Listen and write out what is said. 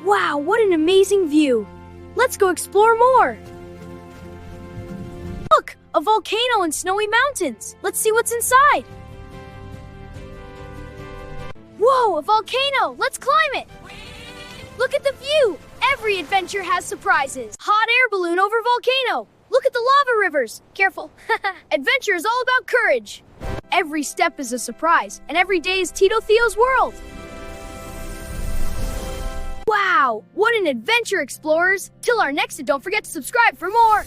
Wow, what an amazing view! Let's go explore more! Look, a volcano and snowy mountains! Let's see what's inside! Whoa, a volcano! Let's climb it! Look at the view! Every adventure has surprises! Hot air balloon over volcano! Look at the lava rivers! Careful! Adventure is all about courage! Every step is a surprise, and every day is Theo's world! Wow! What an adventure, explorers! Till our next, don't forget to subscribe for more!